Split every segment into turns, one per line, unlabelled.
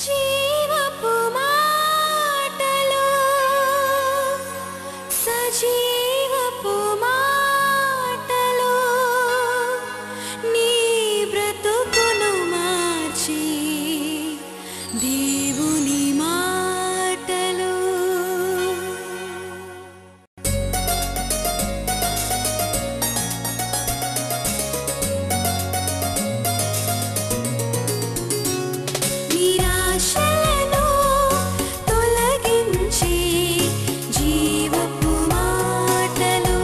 జీవపు మాటలు సజీవపు మాటలు నీ బ్రతుకును మార్చి దేవుని మాటలు. నిరాశలను తొలగించి జీవపు మాటలు.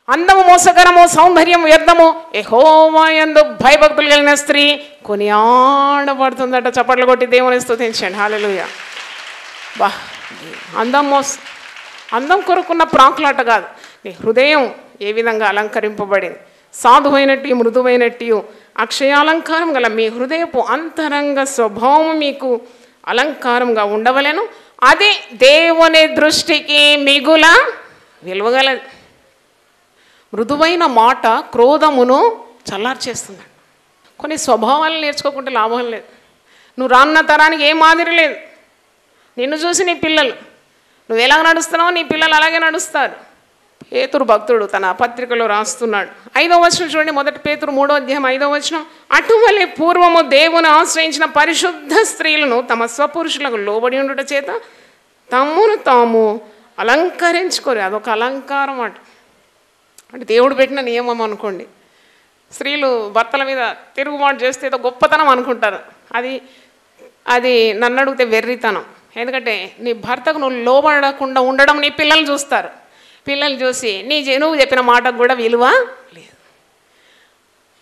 అందము మోసకరము, సౌందర్యం వ్యర్థము, యెహోవా యందు భయభక్తులు కలిగిన స్త్రీ కొనియాడబడుతుందట. చప్పట్లు కొట్టి దేవుని స్తుతించండి. హల్లెలూయా. బా, అందం కొరుకున్న ప్రాకులాట కాదు, నీ హృదయం ఏ విధంగా అలంకరింపబడింది. సాధువైనట్టు మృదువైనట్టు అక్షయాలంకారం గల మీ హృదయపు అంతరంగ స్వభావం మీకు అలంకారంగా ఉండవలెను. అది దేవుని దృష్టికి మిగుల విలువగలది. మృదువైన మాట క్రోధమును చల్లార్చేస్తుంది. కొన్ని స్వభావాలు నేర్చుకోకుంటే లాభం లేదు. నువ్వు రానున్న తరానికి ఏ మాదిరి లేదు. నిన్ను చూసి నీ పిల్లలు, నువ్వు ఎలాగ నడుస్తున్నావో నీ పిల్లలు అలాగే నడుస్తారు. పేతురు భక్తుడు తన పత్రికలో రాస్తున్నాడు. 5వ వచనం చూడండి. 1 పేతురు 3వ అధ్యాయం 5వ వచనం. అటువలే పూర్వము దేవుని ఆశ్రయించిన పరిశుద్ధ స్త్రీలను తమ స్వపురుషులకు లోబడి ఉండుట చేత తమ్మును తాము అలంకరించుకోరు. అదొక అలంకారం అంటే దేవుడు పెట్టిన నియమం అనుకోండి. స్త్రీలు భర్తల మీద తిరుగుబాటు చేస్తే ఏదో గొప్పతనం అనుకుంటారు. అది నన్ను అడిగితే వెర్రితనం. ఎందుకంటే నీ భర్తకు నువ్వు లోబడకుండా ఉండడం నీ పిల్లలు చూస్తారు. పిల్లలు చూసి నువ్వు చెప్పిన మాటకు కూడా విలువ లేదు.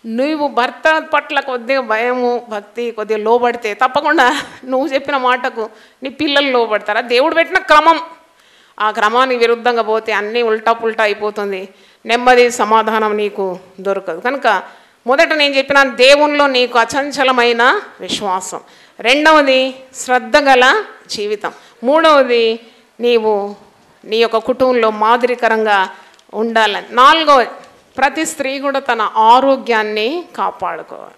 నువ్వు భర్త పట్ల కొద్దిగా భయము భక్తి కొద్దిగా లోబడితే తప్పకుండా నువ్వు చెప్పిన మాటకు నీ పిల్లలు లోబడతారు. అది దేవుడు పెట్టిన క్రమం. ఆ క్రమానికి విరుద్ధంగా పోతే అన్నీ ఉల్టా పుల్టా అయిపోతుంది. నెమ్మది సమాధానం నీకు దొరకదు. కనుక మొదట నేను చెప్పిన దేవునిలో నీకు అచంచలమైన విశ్వాసం. రెండవది శ్రద్ధ గల జీవితం. మూడవది నీవు నీ యొక్క కుటుంబంలో మాదిరికరంగా ఉండాలని. నాలుగవది ప్రతి స్త్రీ కూడా తన ఆరోగ్యాన్ని కాపాడుకోవాలి.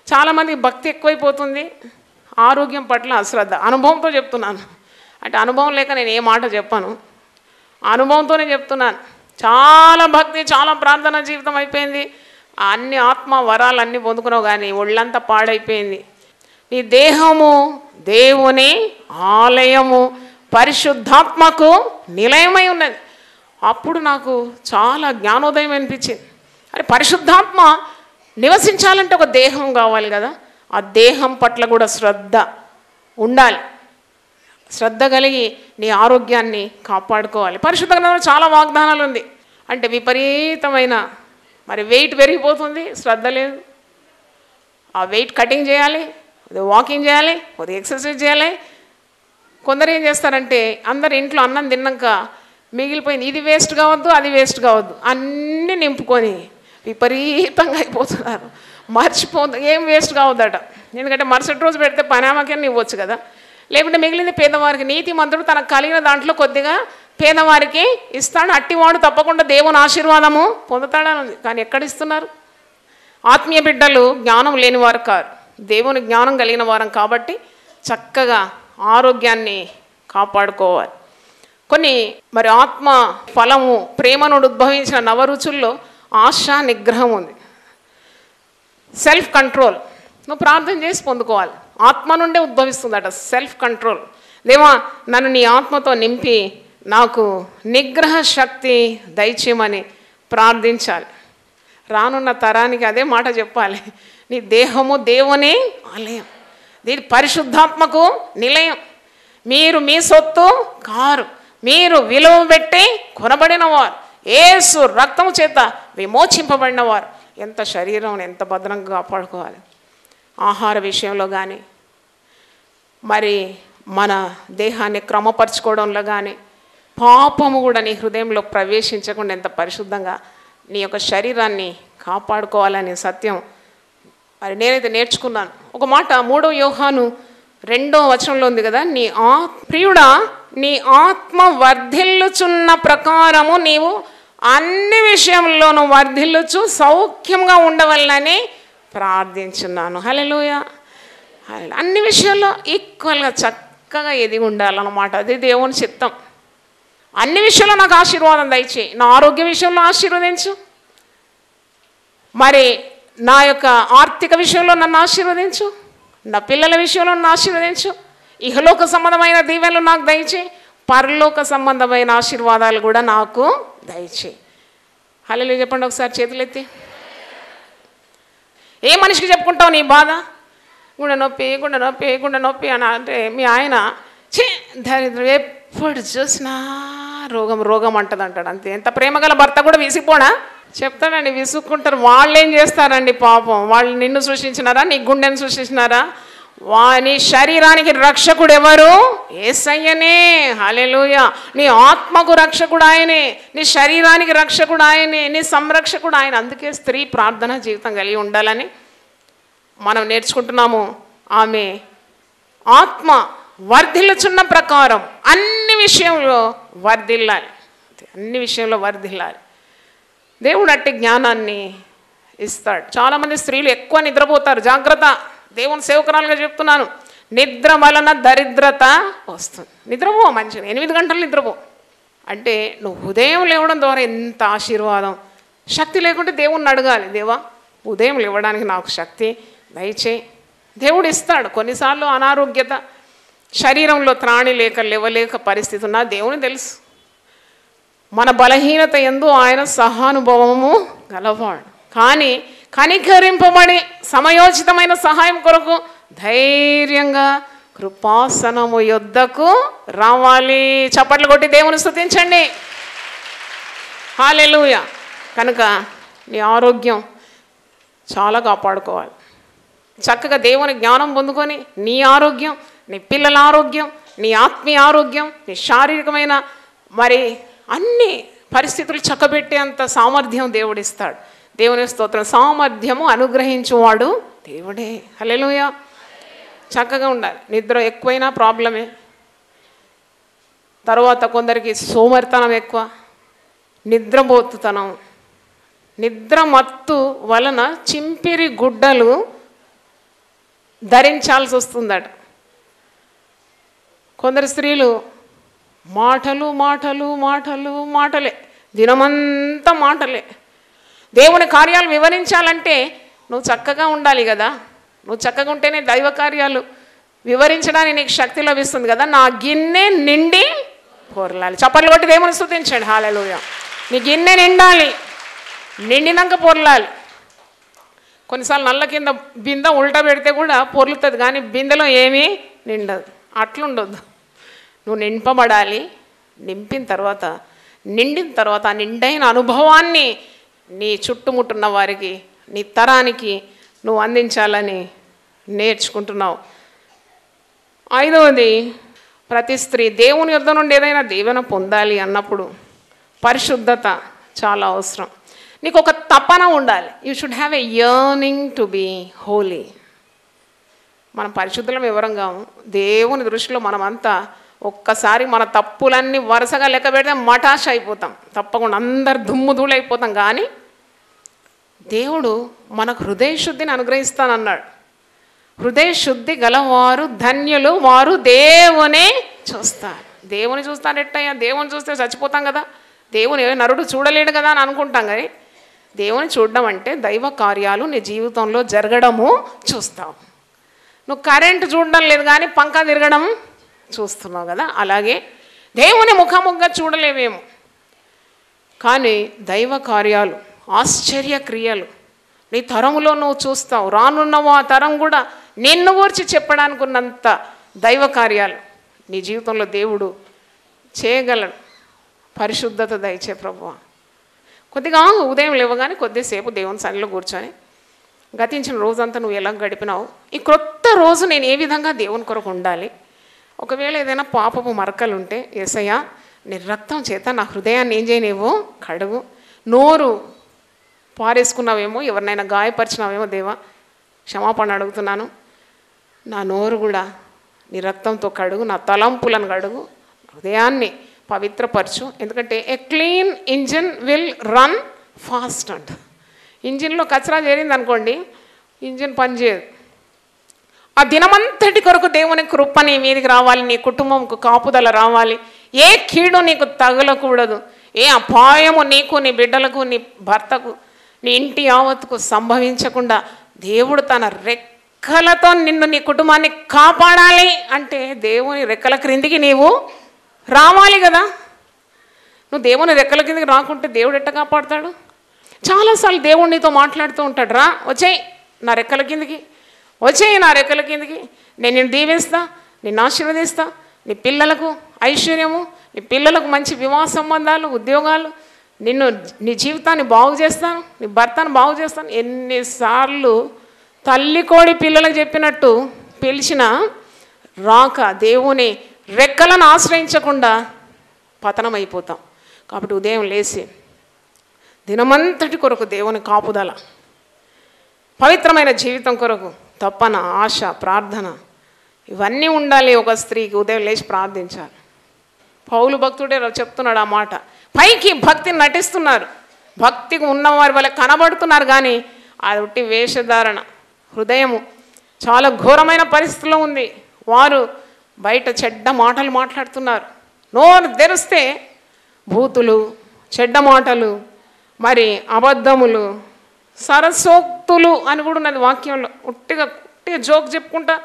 చాలామందికి భక్తి ఎక్కువైపోతుంది, ఆరోగ్యం పట్ల అశ్రద్ధ. అనుభవంతో చెప్తున్నాను. అంటే అనుభవం లేక నేను ఏ మాట చెప్పాను, అనుభవంతోనే చెప్తున్నాను. చాలా భక్తి, చాలా ప్రార్థన జీవితం అయిపోయింది, అన్ని ఆత్మ వరాలన్నీ పొందుకున్నావు, కానీ ఒళ్ళంతా పాడైపోయింది. నీ దేహము దేవుని ఆలయము, పరిశుద్ధాత్మకు నిలయమై ఉన్నది. అప్పుడు నాకు చాలా జ్ఞానోదయం అనిపించింది. అరే, పరిశుద్ధాత్మ నివసించాలంటే ఒక దేహం కావాలి కదా. ఆ దేహం పట్ల కూడా శ్రద్ధ ఉండాలి. శ్రద్ధ కలిగి నీ ఆరోగ్యాన్ని కాపాడుకోవాలి. పరిశుద్ధ గ్రంథంలో చాలా వాగ్దానాలు ఉంది. అంటే విపరీతమైన మరి వెయిట్ పెరిగిపోతుంది, శ్రద్ధ లేదు. ఆ వెయిట్ కటింగ్ చేయాలి, వాకింగ్ చేయాలి, కొద్దిగా ఎక్సర్సైజ్ చేయాలి. కొందరు ఏం చేస్తారంటే అందరు ఇంట్లో అన్నం తిన్నాక మిగిలిపోయింది, ఇది వేస్ట్ కావద్దు, అది వేస్ట్ కావద్దు, అన్నీ నింపుకొని విపరీతంగా అయిపోతున్నారు. ఏం వేస్ట్ కావద్దట. ఎందుకంటే మరుసటి రోజు పెడితే పనామకే ఇవ్వచ్చు కదా. లేకుంటే మిగిలింది పేదవారికి. నీతి మంత్రుడు తనకు కలిగిన దాంట్లో కొద్దిగా పేదవారికి ఇస్తాడు. అట్టివాడు తప్పకుండా దేవుని ఆశీర్వాదము పొందుతాడని ఉంది. కానీ ఎక్కడ ఇస్తున్నారు? ఆత్మీయ బిడ్డలు జ్ఞానం లేనివారు కారు, దేవుని జ్ఞానం కలిగిన వారం కాబట్టి చక్కగా ఆరోగ్యాన్ని కాపాడుకోవాలి. కొన్ని మరి ఆత్మ ఫలము ప్రేమ నుండి ఉద్భవించిన నవరుచుల్లో ఆశ నిగ్రహం ఉంది. సెల్ఫ్ కంట్రోల్ నువ్వు ప్రార్థన చేసి పొందుకోవాలి. ఆత్మ నుండే ఉద్భవిస్తుందట సెల్ఫ్ కంట్రోల్. దేవా, నన్ను నీ ఆత్మతో నింపి నాకు నిగ్రహ శక్తి దయచేయమని ప్రార్థించాలి. రానున్న తరానికి అదే మాట చెప్పాలి. నీ దేహము దేవుని ఆలయం, దీని పరిశుద్ధాత్మకు నిలయం. మీరు మీ సొత్తు కారు, మీరు విలువ పెట్టి కొనబడిన వారు, యేసు రక్తము చేత విమోచింపబడిన వారు. ఎంత శరీరం ఎంత భద్రంగా కాపాడుకోవాలి. ఆహార విషయంలో కానీ మరి మన దేహాన్ని క్రమపరచుకోవడంలో కానీ పాపము కూడా నీ హృదయంలో ప్రవేశించకుండా ఎంత పరిశుద్ధంగా నీ యొక్క శరీరాన్ని కాపాడుకోవాలనే సత్యం మరి నేనైతే నేర్చుకున్నాను. ఒక మాట 3వ యోహాను 2వ వచనంలో ఉంది కదా, నీ ప్రియుడా నీ ఆత్మ వర్ధిల్లుచున్న ప్రకారము నీవు అన్ని విషయంలోనూ వర్ధిల్లుచు సౌఖ్యంగా ఉండవలనని ప్రార్థించున్నాను. హల్లెలూయా. అన్ని విషయాల్లో ఈక్వల్గా చక్కగా ఎదిగి ఉండాలన్నమాట. అది దేవుని చిత్తం. అన్ని విషయాల్లో నాకు ఆశీర్వాదం దయచేయి. నా ఆరోగ్య విషయంలో ఆశీర్వదించు, మరి నా యొక్క ఆర్థిక విషయంలో నన్ను ఆశీర్వదించు, నా పిల్లల విషయంలో నన్ను ఆశీర్వదించు, ఇహలోక సంబంధమైన దీవెనలు నాకు దయచేయి, పరలోక సంబంధమైన ఆశీర్వాదాలు కూడా నాకు దయచేయి. హల్లెలూయా చెప్పండి ఒకసారి చేతులెత్తి. ఏ మనిషికి చెప్పుకుంటావు నీ బాధ? గుండె నొప్పి గుండె నొప్పి గుండె నొప్పి అని అంటే మీ ఆయన దరిద్రం ఎప్పుడు చూసినా రోగం రోగం అంటది అంటాడు. అంతే. ఎంత ప్రేమగల భర్త కూడా విసిగిపోడా? చెప్తాడండి, విసుక్కుంటారు. వాళ్ళు ఏం చేస్తారండి పాపం? వాళ్ళు నిన్ను సృష్టించినారా? నీ గుండెను సృష్టించినారా? నీ శరీరానికి రక్షకుడు ఎవరు? యేసయ్యనే. హల్లెలూయా. నీ ఆత్మకు రక్షకుడు ఆయనే, నీ శరీరానికి రక్షకుడు ఆయనే, నీ సంరక్షకుడు ఆయన. అందుకే స్త్రీ ప్రార్థన జీవితం కలిగి ఉండాలని మనం నేర్చుకుంటున్నాము. ఆమె ఆత్మ వర్ధిల్లుచున్న ప్రకారం అన్ని విషయంలో వర్ధిల్లాలి, అన్ని విషయంలో వర్ధిల్లాలి. దేవుడు అట్టి జ్ఞానాన్ని ఇస్తాడు. చాలామంది స్త్రీలు ఎక్కువ నిద్రపోతారు. జాగ్రత్త, దేవుని సేవకురాలుగా చెప్తున్నాను. నిద్ర వలన దరిద్రత వస్తుంది. నిద్రపో, మంచిగా 8 గంటలు నిద్రపో. అంటే నువ్వు ఉదయం లేవడం ద్వారా ఎంత ఆశీర్వాదం. శక్తి లేకుంటే దేవుణ్ణి అడగాలి, దేవా ఉదయం లేవడానికి నాకు శక్తి దయచేయి. దేవుడు ఇస్తాడు. కొన్నిసార్లు అనారోగ్యత, శరీరంలో త్రాణి లేక లేవలేక పరిస్థితి ఉన్నా దేవుని తెలుసు. మన బలహీనత యందు ఆయన సహానుభవము గలవాడు. కానీ కనికరింపబడి సమయోచితమైన సహాయం కొరకు ధైర్యంగా కృపాసనము యొద్దకు రావాలి. చప్పట్లు కొట్టి దేవుని స్తుతించండి. హల్లెలూయా. కనుక నీ ఆరోగ్యం చాలా కాపాడుకోవాలి. చక్కగా దేవుని జ్ఞానం పొందుకొని నీ ఆరోగ్యం, నీ పిల్లల ఆరోగ్యం, నీ ఆత్మీయ ఆరోగ్యం, నీ శారీరకమైన మరి అన్ని పరిస్థితులు చక్కబెట్టేంత సామర్థ్యం దేవుడిస్తాడు. దేవుని స్తోత్రం. సామర్థ్యము అనుగ్రహించువాడు దేవుడే. హల్లెలూయా. చక్కగా ఉండాలి. నిద్ర ఎక్కువైనా ప్రాబ్లమే. తర్వాత కొందరికి సోమరితనం ఎక్కువ, నిద్రపోతుతనం. నిద్ర మత్తు వలన చింపిరి గుడ్డలు ధరించాల్సి వస్తుందట. కొందరు స్త్రీలు మాటలు మాటలు మాటలు మాటలే, దినమంతా మాటలే. దేవుని కార్యాలు వివరించాలంటే నువ్వు చక్కగా ఉండాలి కదా. నువ్వు చక్కగా ఉంటేనే దైవ కార్యాలు వివరించడానికి నీకు శక్తి లభిస్తుంది కదా. నా గిన్నె నిండి పొరలాలి. చప్పట్లు కొట్టి దేవుని స్తుతించండి. హల్లెలూయా. నీ గిన్నె నిండాలి, నిండినాక పొరలాలి. కొన్నిసార్లు నల్ల కింద బిందె ఉల్టా పెడితే కూడా పొర్లుతుంది, కానీ బిందెలో ఏమీ నిండదు. అట్లుండొద్దు. నువ్వు నింపబడాలి. నిండిన తర్వాత ఆ నిండైన అనుభవాన్ని నీ చుట్టుముట్టున్న వారికి, నీ తరానికి నువ్వు అందించాలని నేర్చుకుంటున్నావు. 5వది, ప్రతి స్త్రీ దేవుని యొద్ద నుండి ఏదైనా దీవెన పొందాలి అన్నప్పుడు పరిశుద్ధత చాలా అవసరం. నీకు ఒక తపన ఉండాలి. You should have a yearning to be holy. మనం పరిశుద్ధులం వివరంగా దేవుని దృష్టిలో మనమంతా ఒక్కసారి మన తప్పులన్నీ వరుసగా లెక్క పెడితే మటాష్ అయిపోతాం. తప్పకుండా అందరు దుమ్ము ధూళైపోతాం. కానీ దేవుడు మనకు హృదయ శుద్ధిని అనుగ్రహిస్తానన్నాడు. హృదయ శుద్ధి గలవారు ధన్యులు, వారు దేవుని చూస్తారు. దేవుని చూస్తాడెట్టయ్యా? దేవుని చూస్తే చచ్చిపోతాం కదా. దేవుని నరుడు చూడలేడు కదా అని అనుకుంటాం. కానీ దేవుని చూడడం అంటే దైవ కార్యాలు నీ జీవితంలో జరగడము చూస్తావు. నువ్వు కరెంటు చూడడం లేదు కానీ పంకా తిరగడం చూస్తున్నావు కదా. అలాగే దేవుని ముఖాముఖంగా చూడలేవేమో, కానీ దైవ కార్యాలు, ఆశ్చర్య క్రియలు నీ తరములో నువ్వు చూస్తావు. రానున్నవో ఆ తరం కూడా నిన్ను గురించి చెప్పడానికి ఉన్నంత దైవ కార్యాలు నీ జీవితంలో దేవుడు చేయగలడు. పరిశుద్ధత దయచే ప్రభువా. కొద్దిగా ఉదయం లేవగానే కొద్దిసేపు దేవుని సన్నిధిలో కూర్చొని గతించిన రోజంతా నువ్వు ఎలా గడిపినావు, ఈ క్రొత్త రోజు నేను ఏ విధంగా దేవుని కొరకు ఉండాలి. ఒకవేళ ఏదైనా పాపపు మరకలు ఉంటే యేసయ్యా నీ రక్తం చేత నా హృదయాన్ని ఏం చేయనివ్వు, కడుగు. నోరు పారేసుకున్నావేమో, ఎవరినైనా గాయపరిచినావేమో దేవా క్షమాపణ అడుగుతున్నాను. నా నోరు కూడా నీ రక్తంతో కడుగు, నా తలంపులను కడుగు, హృదయాన్ని పవిత్రపరచు. ఎందుకంటే ఏ clean engine will run fast అంట. ఇంజిన్లో కచరా చేరింది అనుకోండి, ఇంజిన్ పనిచేయదు. ఆ దినమంతటి కొరకు దేవుని కృప నీ మీదకి రావాలి, నీ కుటుంబంకు కాపుదల రావాలి, ఏ కీడు నీకు తగలకూడదు, ఏ అపాయము నీకు, నీ బిడ్డలకు, నీ భర్తకు, నీ ఇంటి యావత్తుకు సంభవించకుండా దేవుడు తన రెక్కలతో నిన్ను, నీ కుటుంబాన్ని కాపాడాలి అంటే దేవుని రెక్కల క్రిందికి నీవు రావాలి కదా. నువ్వు దేవుని రెక్కల కిందకి రాకుంటే దేవుడు ఎట్ట కాపాడుతాడు? చాలాసార్లు దేవుడు నీతో మాట్లాడుతూ ఉంటాడు, రా వచ్చేయి నా రెక్కల కిందికి, వచ్చేయి నా రెక్కల కిందికి, నేను నిన్ను దీవిస్తా, నిన్ను ఆశీర్వదిస్తా, నీ పిల్లలకు ఐశ్వర్యము, నీ పిల్లలకు మంచి వివాహ సంబంధాలు, ఉద్యోగాలు, నీ జీవితాన్ని బాగు చేస్తాను, నీ భర్తను బాగు చేస్తాను. ఎన్నిసార్లు తల్లి కోడి పిల్లలకు చెప్పినట్టు పిలిచిన రాక దేవుని రెక్కలను ఆశ్రయించకుండా పతనమైపోతాం. కాబట్టి ఉదయం లేచి దినమంతటి కొరకు దేవుని కాపుదల, పవిత్రమైన జీవితం కొరకు తపన, ఆశ, ప్రార్థన ఇవన్నీ ఉండాలి. ఒక స్త్రీకి ఉదయం లేచి ప్రార్థించాలి. పౌలు భక్తుడే చెప్తున్నాడు ఆ మాట. పైకి భక్తిని నటిస్తున్నారు, భక్తికి ఉన్నవారి వల్ల కనబడుతున్నారు, కానీ అది ఒట్టి వేషధారణ. హృదయము చాలా ఘోరమైన పరిస్థితిలో ఉంది. వారు బయట చెడ్డ మాటలు మాట్లాడుతున్నారు. నోరు తెరిస్తే భూతులు, చెడ్డ మాటలు, మరి అబద్ధములు, సరసోక్తులు అని కూడా ఉన్నది వాక్యంలో. ఉట్టిగా జోక్ చెప్పుకుంటా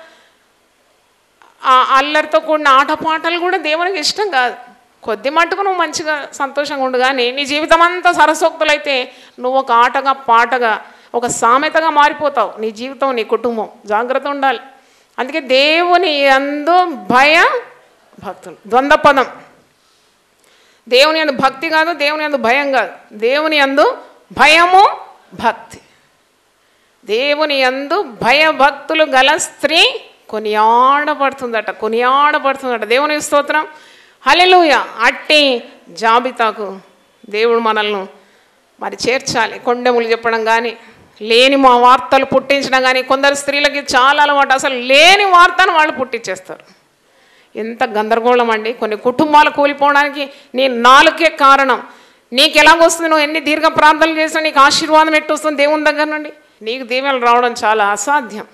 ఆ అల్లరితో కూడిన ఆటపాటలు కూడా దేవునికి ఇష్టం కాదు. కొద్ది మట్టుకు నువ్వు మంచిగా సంతోషంగా ఉండు, కానీ నీ జీవితం అంతా సరసోక్తులైతే నువ్వు ఒక ఆటగా, పాటగా, ఒక సామెతగా మారిపోతావు. నీ జీవితం, నీ కుటుంబం జాగ్రత్త ఉండాలి. అందుకే దేవుని యందు భయ భక్తులు, ద్వంద్వ పదం. దేవుని యందు భక్తి కాదు, దేవుని యందు భయం కాదు. దేవుని యందు భయము, భక్తి. దేవుని యందు భయభక్తులు గల స్త్రీ కొనియాడబడుతుందట, కొనియాడబడుతుందట. దేవుని స్తోత్రం, హల్లెలూయా. అట్టి జాబితాకు దేవుడు మనల్ని మరి చేర్చాలి. కొండెములు చెప్పడం కానీ, లేని మా వార్తలు పుట్టించడం కానీ. కొందరు స్త్రీలకి చాలా అలవాటు, అసలు లేని వార్తను వాళ్ళు పుట్టించేస్తారు. ఎంత గందరగోళం అండి. కొన్ని కుటుంబాలు కూలిపోవడానికి నీ నాలుకే కారణం. నీకు ఎలాగొస్తుంది, నువ్వు ఎన్ని దీర్ఘ ప్రార్థనలు చేసినా నీకు ఆశీర్వాదం ఎట్టు వస్తుంది దేవుని దగ్గర నుండి? నీకు దీవెనలు రావడం చాలా అసాధ్యం.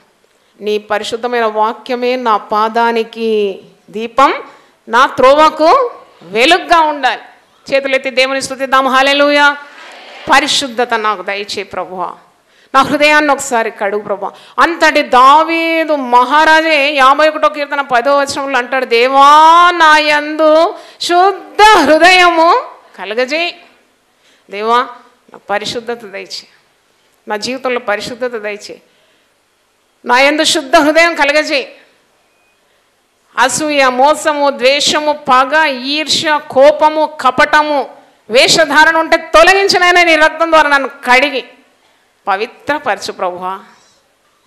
నీ పరిశుద్ధమైన వాక్యమే నా పాదానికి దీపం, నా త్రోవకు వెలుగ్గా ఉండాలి. చేతులెత్తి దేవుని స్తుతిద్దాం. హల్లెలూయా. పరిశుద్ధత నాకు దయచే ప్రభువా, నా హృదయాన్ని ఒకసారి కడుగు ప్రభువా. అంతటి దావీదు మహారాజే 51వ కీర్తన 10వ వచనంలో అంటాడు, దేవా నా యందు శుద్ధ హృదయము కలగజేయి. దేవా నా పరిశుద్ధత దయచే, నా జీవితంలో పరిశుద్ధత దయచే, నా యందు శుద్ధ హృదయం కలగజేయి. అసూయ, మోసము, ద్వేషము, పగ, ఈర్ష్య, కోపము, కపటము, వేషధారణ ఉంటే తొలగించినైనా నీ రక్తం ద్వారా నన్ను కడిగి పవిత్రపరచు ప్రభువా.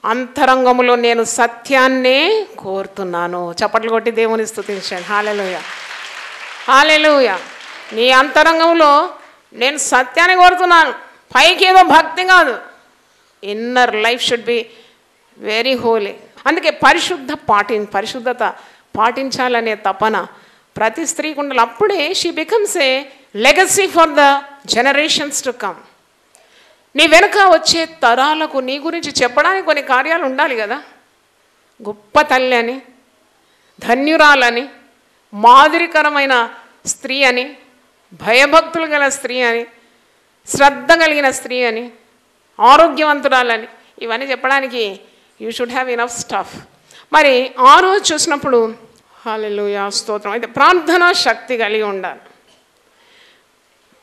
అంతరంగములో నేను సత్యాన్నే కోరుతున్నాను. చప్పట్లు కొట్టి దేవుని స్తుతించండి. హల్లెలూయా, హల్లెలూయా. నీ అంతరంగంలో నేను సత్యాన్ని కోరుతున్నాను. పైకి ఏదో భక్తి కాదు. Inner life should be very holy. అందుకే పరిశుద్ధత పాటించాలనే తపన ప్రతి స్త్రీకి ఉండాలి. అప్పుడే she becomes a legacy for the generations to come. నీ వెనుక వచ్చే తరాలకు నీ గురించి చెప్పడానికి కొన్ని కార్యాలు ఉండాలి కదా. గొప్ప తల్లి అని, ధన్యురాలని, మాదిరికరమైన స్త్రీ అని, భయభక్తులు గల స్త్రీ అని, శ్రద్ధ కలిగిన స్త్రీ అని, ఆరోగ్యవంతురాలని, ఇవన్నీ చెప్పడానికి you should have enough stuff. మరి ఆ రోజు చూసినప్పుడు హల్లెలూయా, స్తోత్రం. అయితే ప్రార్థనా శక్తి కలిగి ఉండాలి.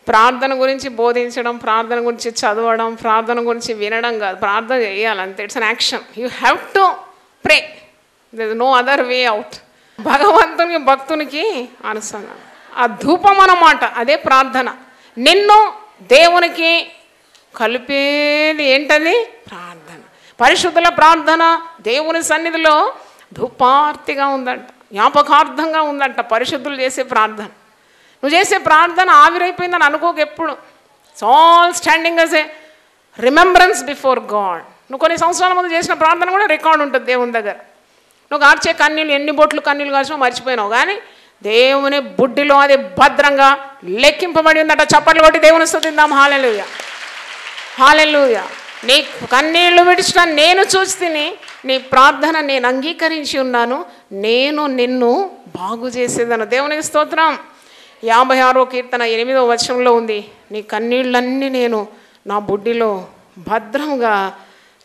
ప్రార్థన గురించి బోధించడం, ప్రార్థన గురించి చదవడం, ప్రార్థన గురించి వినడం కాదు. ప్రార్థన చేయాలంతే. It's an action. You have to pray. There is no other way out. భగవంతునికి భక్తునికి అనుసంధానం. ఆ ధూపం అన్నమాట, అదే ప్రార్థన. నిన్ను దేవునికి కలిపేది ఏంటది? ప్రార్థన. పరిశుద్ధుల ప్రార్థన దేవుని సన్నిధిలో ధూపార్తిగా ఉందంట, జ్ఞాపకార్థంగా ఉందంట పరిశుద్ధులు చేసే ప్రార్థన. నువ్వు చేసే ప్రార్థన ఆవిరైపోయిందని అనుకోక ఎప్పుడు. It's all standing as a remembrance before God. నువ్వు కొన్ని సంవత్సరాల ముందు చేసిన ప్రార్థన కూడా రికార్డు ఉంటుంది దేవుని దగ్గర. నువ్వు కార్చే కన్నీళ్ళు, ఎన్ని బొట్లు కన్నీళ్ళు కాల్చినా మర్చిపోయినావు, కానీ దేవుని బుడ్డిలో అది భద్రంగా లెక్కింపబడి ఉందట. చప్పట్లు కొట్టి దేవుని స్తుతిద్దాం. హల్లెలూయా, హల్లెలూయా. నీ కన్నీళ్లు విడిచిన నేను చూసి నీ ప్రార్థన నేను అంగీకరించి ఉన్నాను, నేను నిన్ను బాగు చేసేదను. దేవునికి స్తోత్రం. 56వ కీర్తన 8వ వచనంలో ఉంది, నీ కన్నీళ్ళన్నీ నేను నా బుడ్డిలో భద్రంగా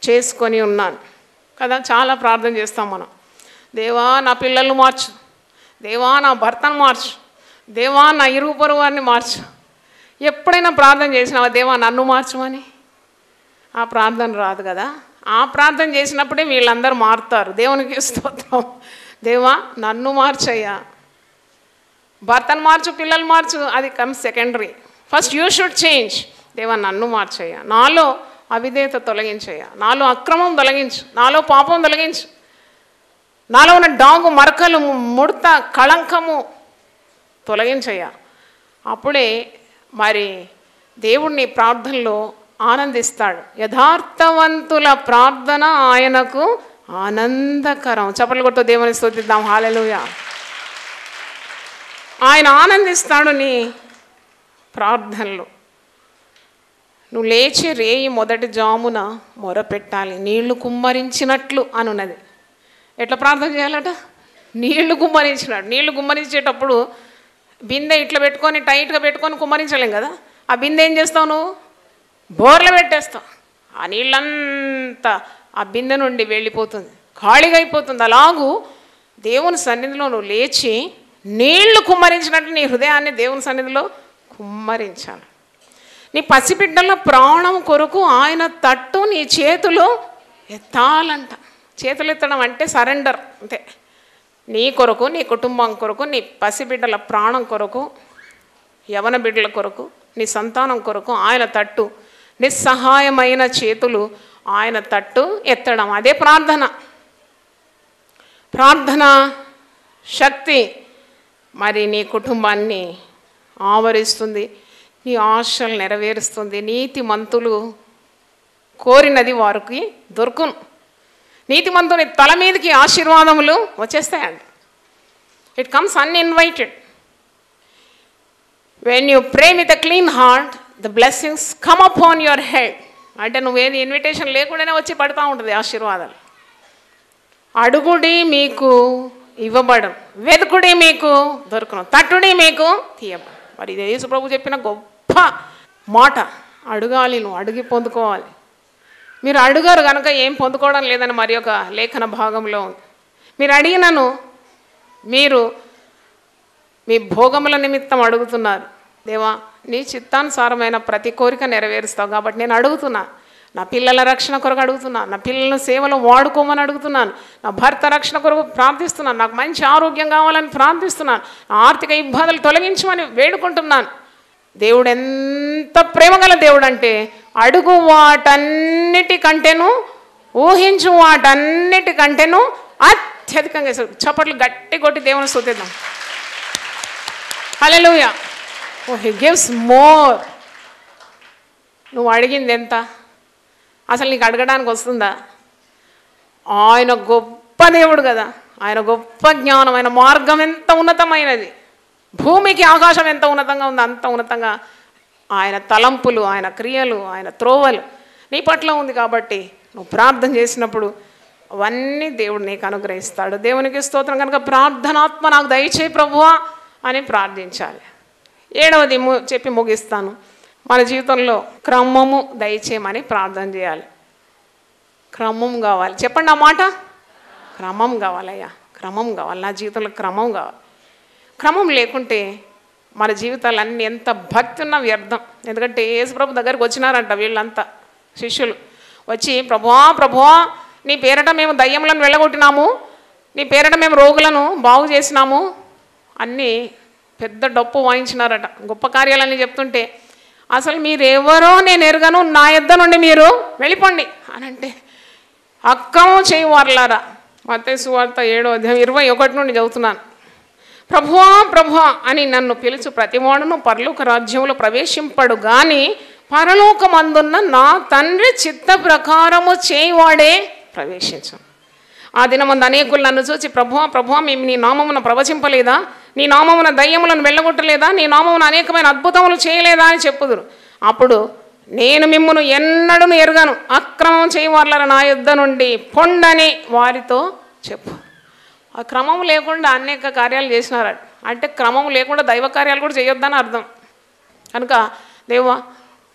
చేసుకొని ఉన్నాను కదా. చాలా ప్రార్థన చేస్తాం మనం. దేవా నా పిల్లలను మార్చు, దేవా నా భర్తను మార్చు, దేవా నా ఇరుగు పొరుగు వారిని మార్చు. ఎప్పుడైనా ప్రార్థన చేసినావా దేవా నన్ను మార్చమని? ఆ ప్రార్థన రాదు కదా. ఆ ప్రార్థన చేసినప్పుడే వీళ్ళందరూ మారుతారు. దేవునికి స్తోత్రం. దేవా నన్ను మార్చయ్యా, భర్తను మార్చు, పిల్లలు మార్చు, అది comes secondary. First you should change. దేవా నన్ను మార్చయ్యా, నాలో అవిధేయత తొలగించయ్యా, నాలో అక్రమం తొలగించు, నాలో పాపం తొలగించు, నాలో ఉన్న డాగు మరకలు ముడత కళంకము తొలగించయ్యా. అప్పుడే మరి దేవుడిని ప్రార్థనలో ఆనందిస్తాడు. యథార్థవంతుల ప్రార్థన ఆయనకు ఆనందకరం. చప్పట్లు కొట్టు దేవుని స్తుతిద్దాం. హల్లెలూయా. ఆయన ఆనందిస్తాడు నీ ప్రార్థనలో. నువ్వు లేచి రేయి మొదటి జామున మొరపెట్టాలి, నీళ్లు కుమ్మరించినట్లు అనున్నది. ఎట్లా ప్రార్థన చేయాలట? నీళ్లు కుమ్మరించినట్టు. నీళ్లు కుమ్మరించేటప్పుడు బిందె ఇట్లా పెట్టుకొని టైట్గా పెట్టుకొని కుమ్మరించలేం కదా. ఆ బిందె ఏం చేస్తావు నువ్వు? బోర్లో పెట్టేస్తావు. ఆ నీళ్ళంతా ఆ బిందె నుండి వెళ్ళిపోతుంది, ఖాళీగా అయిపోతుంది. అలాగూ దేవుని సన్నిధిలో నువ్వు లేచి నీళ్లు కుమ్మరించినట్లు నీ హృదయాన్ని దేవుని సన్నిధిలో కుమ్మరించాలి. నీ పసిబిడ్డల ప్రాణం కొరకు ఆయన తట్టు నీ చేతులు ఎత్తాలంట. చేతులు ఎత్తడం అంటే సరెండర్ అంతే. నీ కొరకు, నీ కుటుంబం కొరకు, నీ పసిబిడ్డల ప్రాణం కొరకు, యవన బిడ్డల కొరకు, నీ సంతానం కొరకు ఆయన తట్టు, నిస్సహాయమైన చేతులు ఆయన తట్టు ఎత్తడం. అదే ప్రార్థన. ప్రార్థన శక్తి మరి నీ కుటుంబాన్ని ఆవరిస్తుంది, నీ ఆశలు నెరవేరుస్తుంది. నీతిమంతులు కోరినది వారికి దొరుకును. నీతిమంతుని తల మీదకి ఆశీర్వాదములు వచ్చేస్తాయండి. It comes uninvited. When you pray with a clean heart the blessings come upon your head. అంటే నువ్వేది ఇన్విటేషన్ లేకుండానే వచ్చి పడుతూ ఉంటుంది ఆశీర్వాదాలు. అడుగుడి మీకు ఇవ్వబడం, వెతుకుడి మీకు దొరకను, తట్టుడి మీకు తీయబడు. మరి ఇది యేసు ప్రభు చెప్పిన గొప్ప మాట. అడగాలి, నువ్వు అడిగి పొందుకోవాలి. మీరు అడుగారు కనుక ఏం పొందుకోవడం లేదని మరి ఒక లేఖన భాగంలో ఉంది. మీరు అడిగినను మీరు మీ భోగముల నిమిత్తం అడుగుతున్నారు. దేవా నీ చిత్తానుసారమైన ప్రతి కోరిక నెరవేరుస్తావు కాబట్టి నేను అడుగుతున్నా. నా పిల్లల రక్షణ కొరకు అడుగుతున్నాను, నా పిల్లల సేవలో వాడుకోమని అడుగుతున్నాను, నా భర్త రక్షణ కొరకు ప్రార్థిస్తున్నాను, నాకు మంచి ఆరోగ్యం కావాలని ప్రార్థిస్తున్నాను, నా ఆర్థిక ఇబ్బందులు తొలగించమని వేడుకుంటున్నాను. దేవుడు ఎంత ప్రేమగల దేవుడు అంటే అడుగు వాటన్నిటికంటేను, ఊహించు వాటన్నిటికంటేను అత్యధికంగా. చప్పట్లు గట్టి కొట్టి దేవుని స్తుతిద్దాం. హల్లెలూయా. హి గివ్స్ మోర్. నువ్వు అడిగింది ఎంత? అసలు నీకు అడగడానికి వస్తుందా? ఆయన గొప్ప దేవుడు కదా, ఆయన గొప్ప జ్ఞానం, ఆయన మార్గం ఎంత ఉన్నతమైనది. భూమికి ఆకాశం ఎంత ఉన్నతంగా ఉందో అంత ఉన్నతంగా ఆయన తలంపులు, ఆయన క్రియలు, ఆయన త్రోవలు నీ పట్ల ఉంది. కాబట్టి నువ్వు ప్రార్థన చేసినప్పుడు అవన్నీ దేవుడు నీకు అనుగ్రహిస్తాడు. దేవునికి స్తోత్రం. కనుక ప్రార్థనాత్మ నాకు దయచేయి ప్రభువా అని ప్రార్థించాలి. 7వది చెప్పి ముగిస్తాను. మన జీవితంలో క్రమము దయచేయమని ప్రార్థన చేయాలి. క్రమం కావాలి. చెప్పండి ఆ మాట. క్రమం కావాలయ్యా, క్రమం కావాలి. నా జీవితంలో క్రమం కావాలి. క్రమం లేకుంటే మన జీవితాలన్నీ ఎంత భక్తి ఉన్నా వ్యర్థం. ఎందుకంటే యేసుప్రభు దగ్గరికి వచ్చినారంట వీళ్ళంతా శిష్యులు. వచ్చి ప్రభువా ప్రభువా నీ పేరట మేము దయ్యములను వెళ్ళగొట్టినాము, నీ పేరట మేము రోగులను బాగు చేసినాము, అన్నీ పెద్ద డప్పు వాయించినారట. గొప్ప కార్యాలన్నీ చెప్తుంటే అసలు మీరెవరో నేను ఎరగను, నా యొద్ద నుండి మీరు వెళ్ళిపోండి అని అంటే, అక్రమం చేయవారులారా. మత్తయి సువార్త 7:21 నుండి చదువుతున్నాను. ప్రభువా ప్రభువా అని నన్ను పిలుచు ప్రతివాడును పరలోక రాజ్యంలో ప్రవేశింపడు గాని పరలోకమందున్న నా తండ్రి చిత్త ప్రకారము చేయవాడే ప్రవేశించు. ఆ దినమందు అనేకులు నన్ను చూచి ప్రభువా ప్రభువా మేము నీ నామమున ప్రవచింపలేదా, నీ నామమున దయ్యములను వెళ్ళగొట్టలేదా, నీ నామమున అనేకమైన అద్భుతములు చేయలేదా అని చెప్పుదురు. అప్పుడు నేను మిమ్మును ఎన్నడూ ఎరుగను, అక్రమం చేయవాళ్ళ నా యుద్ధ నుండి పొండని వారితో చెప్పు. ఆ క్రమం లేకుండా అనేక కార్యాలు చేసినారు అంటే క్రమం లేకుండా దైవ కార్యాలు కూడా చేయొద్దని అర్థం. కనుక దేవా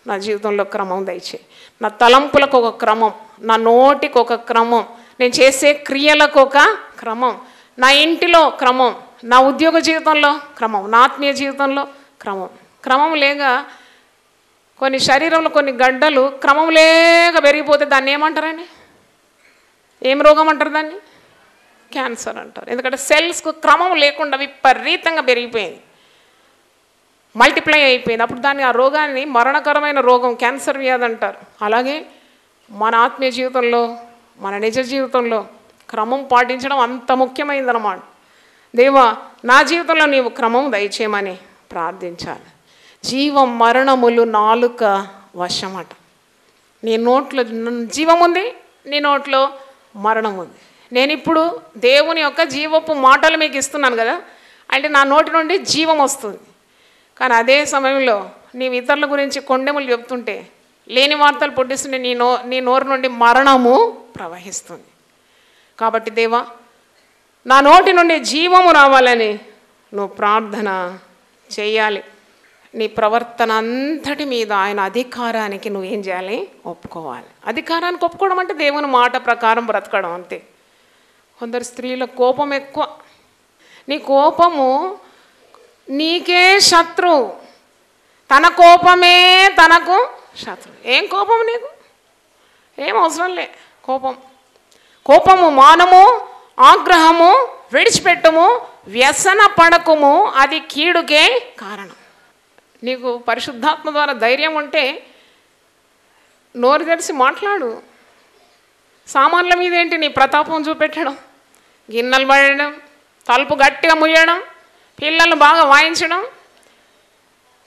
నా జీవితంలో క్రమం దయచేయి. నా తలంపులకు ఒక క్రమం, నా నోటికి ఒక క్రమం, నేను చేసే క్రియలకు ఒక క్రమం, నా ఇంటిలో క్రమం, నా ఉద్యోగ జీవితంలో క్రమం, నా ఆత్మీయ జీవితంలో క్రమం. క్రమం లేక కొన్ని శరీరంలో కొన్ని గడ్డలు క్రమం లేక పెరిగిపోతే దాన్ని ఏమంటారండి? ఏం రోగం అంటారు దాన్ని? క్యాన్సర్ అంటారు. ఎందుకంటే సెల్స్కు క్రమం లేకుండా విపరీతంగా పెరిగిపోయింది, మల్టిప్లై అయిపోయింది. అప్పుడు దాన్ని ఆ రోగాన్ని మరణకరమైన రోగం క్యాన్సర్ వ్యాధి అంటారు. అలాగే మన ఆత్మీయ జీవితంలో మన నిజ జీవితంలో క్రమం పాటించడం అంత ముఖ్యమైనదన్నమాట. దేవా నా జీవితంలో నీవు క్రమం దయచేయమని ప్రార్థించాలి. జీవం మరణములు నాలుక వశమట. నీ నోట్లో జీవం ఉంది, నీ నోట్లో మరణం ఉంది. నేను ఇప్పుడు దేవుని యొక్క జీవపు మాటలు మీకు ఇస్తున్నాను కదా, అంటే నా నోటి నుండి జీవం వస్తుంది. కానీ అదే సమయంలో నీవు ఇతరుల గురించి కొండెములు చెప్తుంటే, లేని వార్తలు పుట్టిస్తుంటే నీ నోరు నుండి మరణము ప్రవహిస్తుంది. కాబట్టి దేవా నా నోటి నుండి జీవము రావాలని నువ్వు ప్రార్థన చేయాలి. నీ ప్రవర్తన అంతటి మీద ఆయన అధికారానికి నువ్వేం చేయాలి? ఒప్పుకోవాలి. అధికారానికి ఒప్పుకోవడం అంటే దేవుని మాట ప్రకారం బ్రతకడం అంతే. కొందరు స్త్రీల కోపం ఎక్కువ. నీ కోపము నీకే శత్రువు, తన కోపమే తనకు శత్రువు. ఏం కోపం నీకు? ఏం అవసరం లే కోపం. కోపము మానము, ఆగ్రహము విడిచిపెట్టుము, వ్యసన పడకుము, అది కీడుకే కారణం. నీకు పరిశుద్ధాత్మ ద్వారా ధైర్యం ఉంటే నోరు తెరిచి మాట్లాడు. సామాన్ల మీద ఏంటి నీ ప్రతాపం చూపెట్టడం, గిన్నెలు పడడం, తలుపు గట్టిగా ముయ్యడం, పిల్లలు బాగా వాయించడం.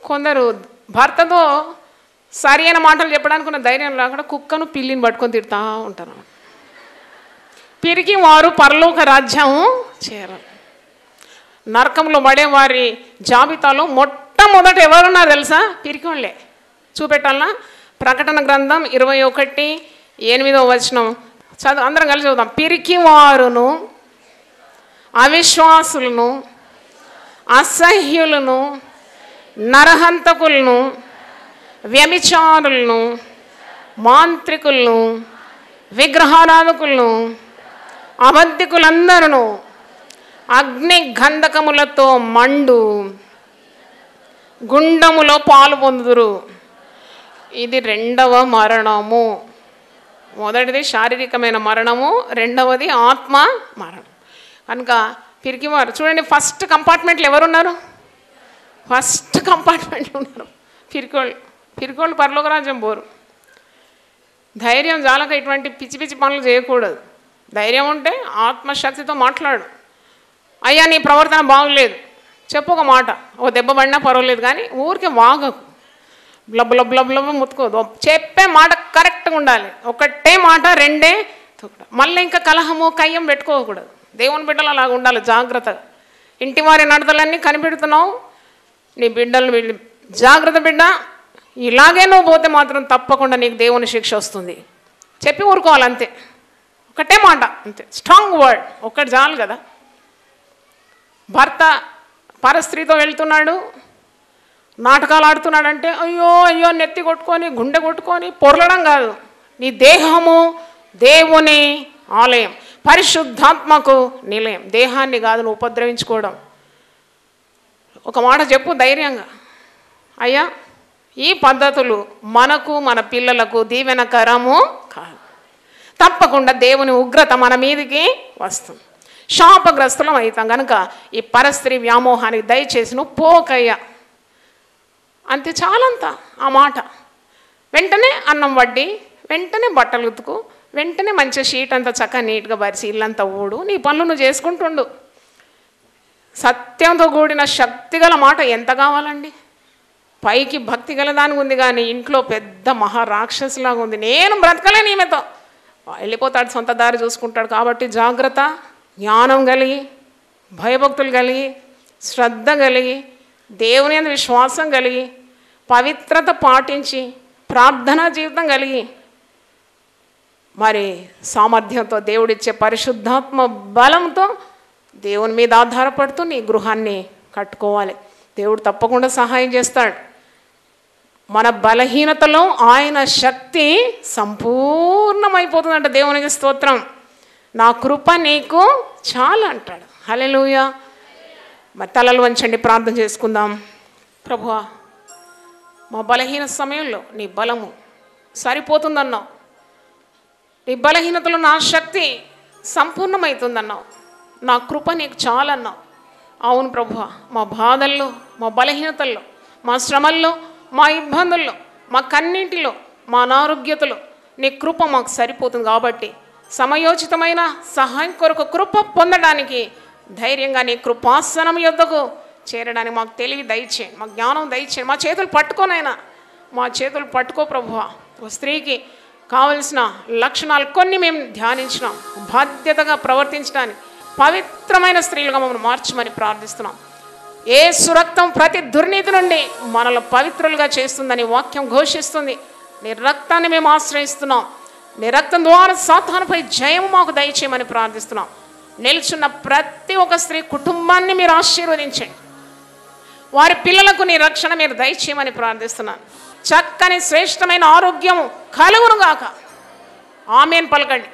కొందరు భర్తతో సరి అయిన మాటలు చెప్పడానికి ఉన్న ధైర్యం లేకుండా కుక్కను పిల్లిని పట్టుకొని తిడతా ఉంటారు. పిరికి వారు పరలోక రాజ్యము చేరరు. నరకంలో పడే వారి జాబితాలో మొట్టమొదట ఎవరున్నారు తెలుసా? పిరికి వాళ్ళే. చూపెట్టాలనా? ప్రకటన గ్రంథం 21:8 చదువు, అందరం కలిసి చదువుదాం. పిరికి వారును, అవిశ్వాసులను, అసహ్యులను, నరహంతకులను, వ్యభిచారులను, మాంత్రికులను, విగ్రహారాధకులను, అబద్ధికులందరూ అగ్ని గంధకములతో మండు గుండములో పాలు పొందుదురు. ఇది రెండవ మరణము. మొదటిది శారీరకమైన మరణము, రెండవది ఆత్మ మరణం. కనుక పిరికివారు చూడండి, ఫస్ట్ కంపార్ట్మెంట్లో ఎవరున్నారు? ఫస్ట్ కంపార్ట్మెంట్లో ఉన్నారు పిరికోళ్ళు. పిరికోళ్ళు పరలోక రాజ్యం పోరు. ధైర్యం చాలక ఇటువంటి పిచ్చి పిచ్చి పనులు చేయకూడదు. ధైర్యం ఉంటే ఆత్మశక్తితో మాట్లాడు. అయ్యా నీ ప్రవర్తన బాగలేదు చెప్పు, ఒక మాట, ఓ దెబ్బ పడినా పర్వాలేదు, కానీ ఊరికే వాగకు, బ్లబ్ బ్లబ్ బ్లబ్ బ్లబ్ ముత్తుకోదు. చెప్పే మాట కరెక్ట్గా ఉండాలి. ఒకటే మాట రెండే మళ్ళీ ఇంకా కలహము కయ్యం పెట్టుకోకూడదు. దేవుని బిడ్డలు అలాగ ఉండాలి. జాగ్రత్తగా ఇంటి వారి నడతలన్నీ కనిపెడుతున్నావు, నీ బిడ్డలు జాగ్రత్త బిడ్డ, ఇలాగే నువ్వు పోతే మాత్రం తప్పకుండా నీకు దేవుని శిక్ష వస్తుంది. చెప్పి ఊరుకోవాలి అంతే. ఒకటే మాట అంతే, స్ట్రాంగ్ వర్డ్ ఒక్కటి చాలు కదా. భర్త పరస్త్రీతో వెళ్తున్నాడు, నాటకాలు ఆడుతున్నాడంటే అయ్యో అయ్యో నెత్తి కొట్టుకొని గుండె కొట్టుకొని పొరలడం కాదు. నీ దేహము దేవుని ఆలయం, పరిశుద్ధాత్మకు నిలయం. దేహాన్ని కాదు నువ్వు ఉపద్రవించుకోవడం. ఒక మాట చెప్పు ధైర్యంగా, అయ్యా ఈ పద్ధతులు మనకు మన పిల్లలకు దీవెనకరము కాదు. తప్పకుండా దేవుని ఉగ్రత మన మీదికి వస్తుంది, శాపగ్రస్తులం అవుతాం. కనుక ఈ పరస్త్రీ వ్యామోహానికి దయచేసి నువ్వు పోకయ్యా అంతే, చాలంతా ఆ మాట. వెంటనే అన్నం వడ్డి, వెంటనే బట్టలు ఉతుకు, వెంటనే మంచి షీట్ అంతా చక్కగా నీట్గా పరిచి ఇల్లంతా ఊడు, నీ పనులు నువ్వు చేసుకుంటుండు. సత్యంతో కూడిన శక్తిగల మాట ఎంత కావాలండి? పైకి భక్తి గల దానికి ఉంది, కానీ ఇంట్లో పెద్ద మహారాక్షసులాగా ఉంది. నేను బ్రతకలేను ఈమెతో, వెళ్ళిపోతాడు, సొంత దారి చూసుకుంటాడు. కాబట్టి జాగ్రత్త, జ్ఞానం కలిగి, భయభక్తులు కలిగి, శ్రద్ధ కలిగి, దేవుని యందు విశ్వాసం కలిగి, పవిత్రత పాటించి, ప్రార్థనా జీవితం కలిగి మరి సామర్థ్యంతో దేవుడిచ్చే పరిశుద్ధాత్మ బలంతో దేవుని మీద ఆధారపడుతూ నీ గృహాన్ని కట్టుకోవాలి. దేవుడు తప్పకుండా సహాయం చేస్తాడు. మన బలహీనతలో ఆయన శక్తి సంపూర్ణమైపోతుందంట. దేవునికి స్తోత్రం. నా కృప నీకు చాలా అంటాడు. హల్లెలూయా. మరి తలలు వంచండి, ప్రార్థన చేసుకుందాం. ప్రభువా, మా బలహీన సమయంలో నీ బలము సరిపోతుందన్నావు. నీ బలహీనతలో నా శక్తి సంపూర్ణమవుతుందన్నావు. నా కృప నీకు చాలన్నావు. అవును ప్రభువా, మా బాధల్లో, మా బలహీనతల్లో, మా శ్రమల్లో, మా ఇబ్బందుల్లో, మా కన్నింటిలో, మా అనారోగ్యతలో నీ కృప మాకు సరిపోతుంది. కాబట్టి సమయోచితమైన సహాయం కొరకు కృప పొందడానికి ధైర్యంగా నీ కృపాసనం యొద్దకు చేరడానికి మాకు తెలివి దయచేయండి, మా జ్ఞానం దయచేయండి. మా చేతులు పట్టుకోనైనా, మా చేతులు పట్టుకో ప్రభువా. ఒక స్త్రీకి కావలసిన లక్షణాలు కొన్ని మేము ధ్యానించినాం. బాధ్యతగా ప్రవర్తించడానికి పవిత్రమైన స్త్రీలుగా మమ్మల్ని మార్చమని ప్రార్థిస్తున్నాం. యేసు రక్తం ప్రతి దుర్నీతి నుండి మనల్ని పవిత్రులుగా చేస్తుందని వాక్యం ఘోషిస్తుంది. నీ రక్తాన్ని మేము ఆశ్రయిస్తున్నాం. నీ రక్తం ద్వారా సాతానుపై జయము మాకు దయచేయమని ప్రార్థిస్తున్నాం. నిల్చున్న ప్రతి ఒక్క స్త్రీ కుటుంబాన్ని మీరు ఆశీర్వదించండి. వారి పిల్లలకు నీ రక్షణ మీరు దయచేయమని ప్రార్థిస్తున్నాను. చక్కని శ్రేష్టమైన ఆరోగ్యము కలుగును గాక. ఆమేన్ పలకండి.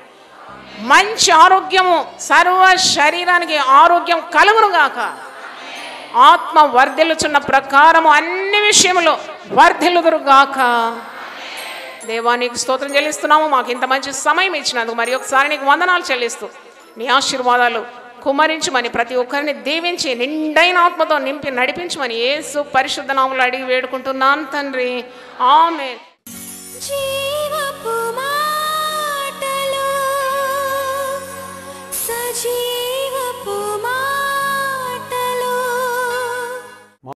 మంచి ఆరోగ్యము, సర్వ శరీరానికి ఆరోగ్యం కలుగును గాక. ఆత్మ వర్ధిల్లుచున్న ప్రకారము అన్ని విషయములో వర్ధిల్లుదురుగాక. దేవానికి స్తోత్రం చెల్లిస్తున్నాము. మాకు ఇంత మంచి సమయం ఇచ్చినందుకు మరి ఒకసారి నీకు వందనాలు చెల్లిస్తూ నీ ఆశీర్వాదాలు కుమరించమని, ప్రతి ఒక్కరిని దీవించి నిండైన ఆత్మతో నింపి నడిపించమని యేసు పరిశుద్ధ నామములో అడిగి వేడుకుంటున్నాను తండ్రి. ఆమేన్.
జీవపు మాటలు సజీవ